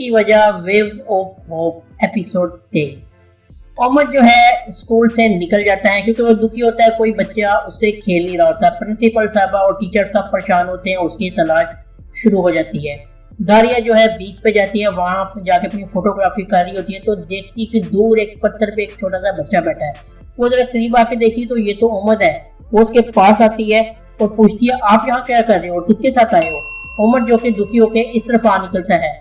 की वजह waves of hope episode 23। Omar जो है स्कूल से निकल जाता है क्योंकि वो दुखी होता है, कोई बच्चा उससे खेल नहीं रहा होता। प्रिंसिपल साहबा और टीचर सब परेशान होते हैं, उसकी तलाश शुरू हो जाती है। दारिया जो है बीच पे जाती है, वहां पे जाके अपनी फोटोग्राफी कर रही होती है तो देखती कि दूर एक पत्थर पे एक छोटा सा बच्चा बैठा है। वो जरा करीब आके देखी तो ये तो उमर है। वो उसके पास आती है और पूछती है आप यहाँ क्या कर रहे हो, किसके साथ आए हो। उमर जो कि दुखी होके इस तरफ आ निकलता है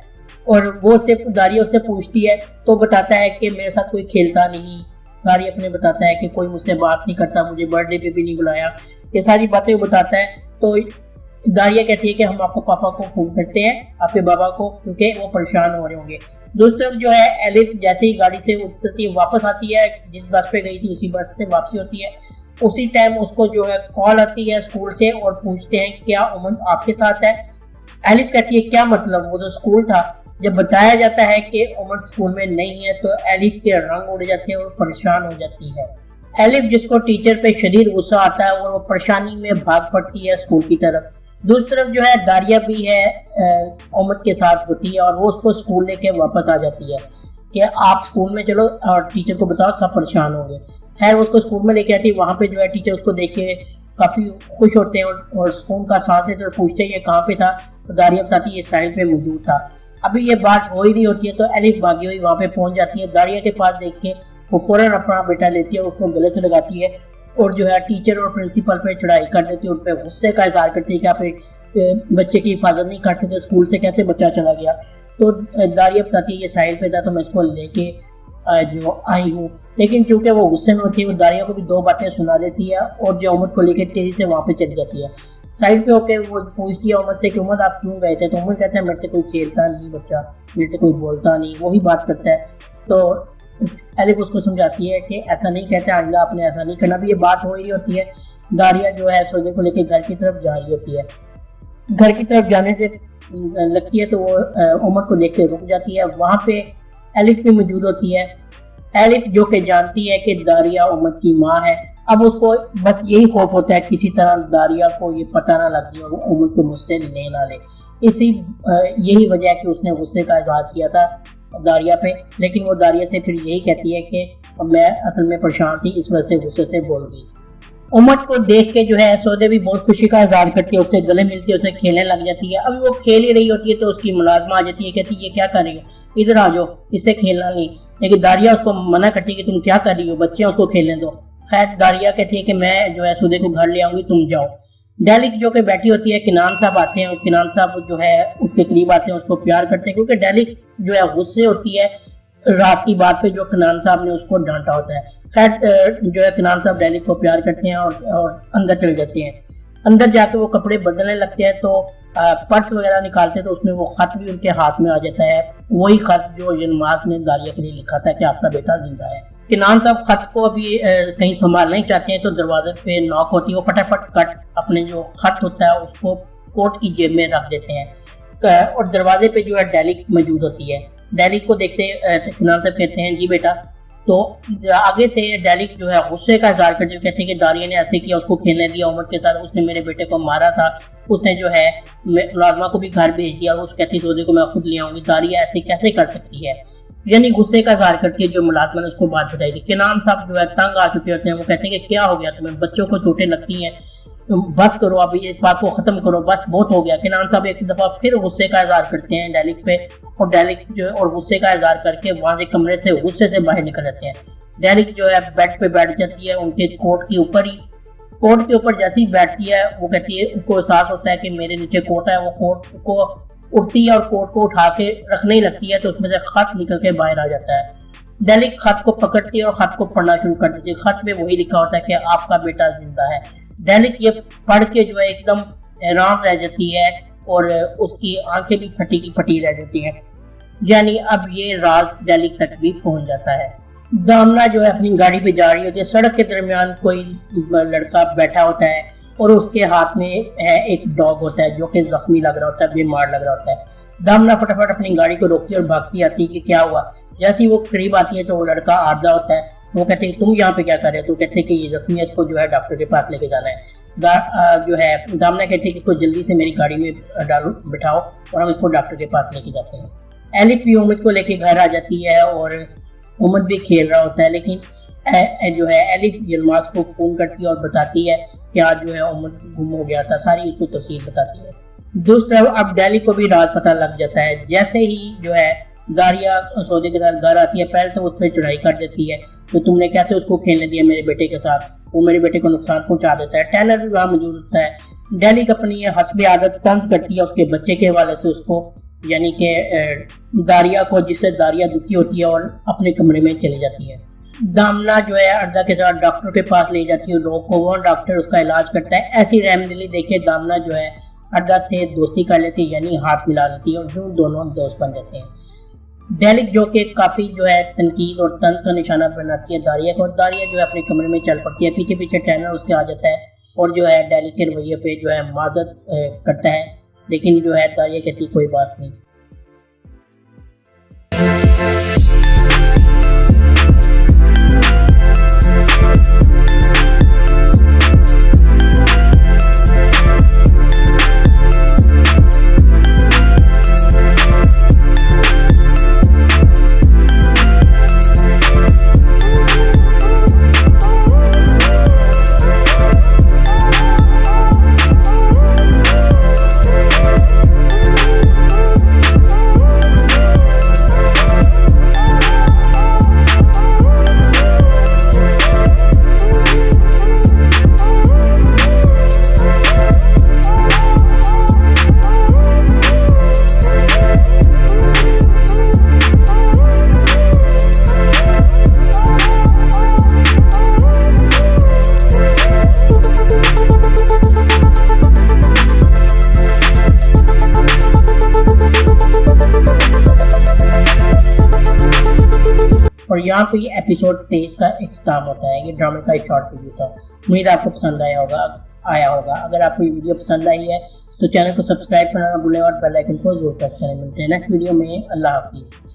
और वो दारिया उससे पूछती है तो बताता है कि मेरे साथ कोई खेलता नहीं। दारिया अपने बताता है कि कोई मुझसे बात नहीं करता, मुझे बर्थडे पे भी नहीं बुलाया, ये सारी बातें वो बताता है। तो दारिया कहती है कि हम आपको पापा को फोन करते हैं, आपके बाबा को, क्योंकि वो परेशान हो रहे होंगे। दूसरी तरफ जो है एलिफ जैसे ही गाड़ी से उतरती वापस आती है, जिस बस पे गई थी उसी बस से वापसी होती है। उसी टाइम उसको जो है कॉल आती है स्कूल से और पूछते हैं क्या उमर आपके साथ है। एलिफ कहती है क्या मतलब, वो तो स्कूल था। जब बताया जाता है कि उमर स्कूल में नहीं है तो एलिफ के रंग उड़ जाते हैं और परेशान हो जाती है। एलिफ जिसको टीचर पे शदीद गुस्सा आता है और वो परेशानी में भाग पड़ती है स्कूल की तरफ। दूसरी तरफ जो है दारिया भी है उमर के साथ होती है और वो उसको स्कूल लेके वापस आ जाती है कि आप स्कूल में चलो और टीचर को बताओ, सब परेशान होंगे। खैर उसको स्कूल में लेके आती है, वहाँ पे जो है टीचर उसको देख के काफ़ी खुश होते हैं और स्कूल का सांस लेते और पूछते हैं ये कहाँ पे था। तो दारिया बताती है ये साइड पे मौजूद था। अभी ये बात हो ही रही होती है तो एलिफ भागी हुई वहाँ पे पहुँच जाती है। दारिया के पास देख के वो फौरन अपना बेटा लेती है, उसको गले से लगाती है और जो है टीचर और प्रिंसिपल पे चढ़ाई कर देती है, उन पर गुस्से का इजहार करती है कि आप बच्चे की हिफाजत नहीं कर सकते, स्कूल से कैसे बच्चा चला गया। तो दारिया बताती है ये साहिल पे था तो मैं इसको लेके जो आई हूँ। लेकिन चूंकि वो गुस्से में होती है वो दारिया को भी दो बातें सुना देती है और जो उमर को लेकर तेजी से वहाँ पे चली जाती है। साइड पे होकर वो पूछती है उमर से कि उमर आप क्यों गए थे। तो उमर कहता है मेरे से कोई खेलता नहीं बच्चा, मेरे से कोई बोलता नहीं, वही बात करता है। तो एलिफ उसको समझाती है कि ऐसा नहीं कहता, आइंदा आपने ऐसा नहीं करना। भी ये बात हो रही होती है, दारिया जो है सौदे को लेकर घर की तरफ जा रही होती है। घर की तरफ जाने से लगती है तो वो उमर को देख के रुक जाती है। वहाँ पे एलिफ भी मौजूद होती है। एलिफ जो कि जानती है कि दारिया उमर की माँ है। अब उसको बस यही खौफ होता है किसी तरह दारिया को ये पता ना लग जाए और उमर को मुझसे ले ना ले। यही वजह है कि उसने गुस्से का इजहार किया था दारिया पे। लेकिन वो दारिया से फिर यही कहती है कि मैं असल में परेशान थी, इस वजह से गुस्से से बोल गई। उमर को देख के जो है सौदे भी बहुत खुशी का इजहार करती है, उससे गले मिलती है, उससे खेलने लग जाती है। अभी वो खेल ही रही होती है तो उसकी मुलाजमा आ जाती है, कहती है ये क्या कर रही हो, इधर आ जाओ, इससे खेलना नहीं। लेकिन दारिया उसको मना करती है कि तुम क्या कर रही हो, बच्चे उसको खेलने दो। खैर दारिया कहती है कि मैं जो है सौदे को घर ले आऊंगी, तुम जाओ। डेलिक जो कि बैठी होती है, किनान साहब आते हैं और किनान साहब जो है उसके करीब आते हैं, उसको प्यार करते हैं क्योंकि डेलिक जो है गुस्से होती है रात की बात पे जो किनान साहब ने उसको डांटा होता है। खैर जो है किनान साहब डेलिक को प्यार करते हैं और अंदर चले जाते हैं। अंदर जाके वो कपड़े बदलने लगते हैं तो पर्स वगैरह निकालते हैं तो उसमें वो खत भी उनके हाथ में आ जाता है। वही खत जो यलमास ने दारिया के लिए लिखा था कि आपका बेटा जिंदा है। किनान साहब खत को अभी कहीं संभाल नहीं चाहते हैं तो दरवाजे पे नॉक होती है। वो फटाफट कट अपने जो खत होता है उसको कोट की जेब में रख देते हैं और दरवाजे पे जो है डेलिक मौजूद होती है। डेलिक को देखते किनान साहब कहते हैं जी बेटा। तो आगे से डेलिक जो है गुस्से का इजहार करते हुए कहते हैं कि दारिया ने ऐसे किया, उसको खेलने दिया उमर के साथ, उसने मेरे बेटे को मारा था, उसने जो है मुलाजमा को भी घर भेज दिया, उस कहती सौदे को मैं खुद ले आऊंगी, दारिया ऐसे कैसे कर सकती है। यानी गुस्से का इजहार करके जो मुलाजमा ने उसको बात बताई थी। किनान साहब जो है तंग आ चुके होते हैं, वो कहते हैं कि क्या हो गया तुम्हें, बच्चों को चोटें लगती हैं, बस करो अभी इस बात को खत्म करो, बस बहुत हो गया। किनान साहब एक दफा फिर गुस्से का इजहार करते हैं डेलिक पे और डेलिक जो और गुस्से का इजहार करके वहां से कमरे से गुस्से से बाहर निकल जाते हैं। डेलिक जो है बेड पे बैठ जाती है उनके कोट के ऊपर ही। कोट के ऊपर जैसे ही बैठती है वो कहती है, उसको एहसास होता है कि मेरे नीचे कोट है। वो कोट को उठती है और कोट को उठा के रखने ही लगती है तो उसमें से खत निकल के बाहर आ जाता है। डेलिक खत को पकड़ती है और खत को पढ़ना शुरू कर देती है। खत में वही लिखा होता है कि आपका बेटा जिंदा है। डेलिक ये पढ़ के जो है एकदम हैरान रह जाती है और उसकी आंखें भी फटी की फटी रह जाती हैं। यानी अब ये राज डेलिक तक भी पहुंच जाता है। दामना जो है अपनी गाड़ी पे जा रही होती है, सड़क के दरमियान कोई लड़का बैठा होता है और उसके हाथ में है एक डॉग होता है जो कि जख्मी लग रहा होता है, बीमार लग रहा होता है। दामना फटाफट अपनी गाड़ी को रोकती है और भागती आती है कि क्या हुआ। जैसे ही वो करीब आती है तो वो लड़का आर्दा होता है। वो कहते हैं तुम यहाँ पे क्या कर रहे हो। तो कहते हैं कि ये जख्मी है, इसको जो है डॉक्टर के पास लेके जाना है। जो है दामना कहते हैं कि इसको जल्दी से मेरी गाड़ी में बिठाओ और हम इसको डॉक्टर के पास लेके जाते हैं। ایلف بھی امید کو لے کے گھر آ جاتی ہے اور امید بھی کھیل رہا ہوتا ہے، لیکن جو ہے ایلف یلماز کو فون کرتی ہے اور بتاتی ہے کہ آج جو ہے امید گم ہو گیا تھا، ساری اس کو تفصیل بتاتی ہے۔ دوسرا اب ڈیلی کو بھی راز پتہ لگ جاتا ہے، جیسے ہی جو ہے داریا سودے کے ساتھ گھر آتی ہے پہلے تو اس پہ چڑھائی کر دیتی ہے تو تم نے کیسے اس کو کھیلنے دیا میرے بیٹے کے ساتھ، وہ میرے بیٹے کو نقصان پہنچا دیتا ہے۔ ٹیلر بھی وہاں موجود ہوتا ہے، ڈیلی اپنی حسب عادت طنز کرتی ہے اس کے بچے کے حوالے سے اس کو، یعنی کہ داریا کو، جس سے داریا دکھی ہوتی ہے اور اپنے کمرے میں چلی جاتی ہے۔ دامنا جو ہے اردا کے ساتھ ڈاکٹر کے پاس لے جاتی ہے لوگوں کو، وہ ڈاکٹر اس کا علاج کرتا ہے۔ ایسی رحم دلی دیکھ کے دامنا جو ہے اردا سے دوستی کر لیتی ہے، یعنی ہاتھ ملا لیتی ہے اور جو دونوں دوست بن جاتے ہیں۔ ڈیلک جو کہ کافی جو ہے تنقید اور طنز کا نشانہ بناتی ہے داریا کو، داریا جو ہے اپنے کمرے میں چل پڑتی ہے، پیچھے پیچھے ٹینر اس کے آ جاتا ہے اور جو ہے ڈیلک کے رویے پہ جو ہے معذرت کرتا ہے، لیکن جو ہے داریا کہتی کوئی بات نہیں۔ اور یہاں پہ یہ ایپیسوڈ 23 کا اختتام ہوتا ہے۔ یہ ڈرامے کا ایک شارٹ ویڈیو تھا، امید آپ کو پسند آیا ہوگا۔ اگر آپ کو یہ ویڈیو پسند آئی ہے تو چینل کو سبسکرائب کرنا نہ بھولیں اور بیل آئکن کو ضرور پریس کریں۔ ملتے ہیں نیکسٹ ویڈیو میں، اللہ حافظ۔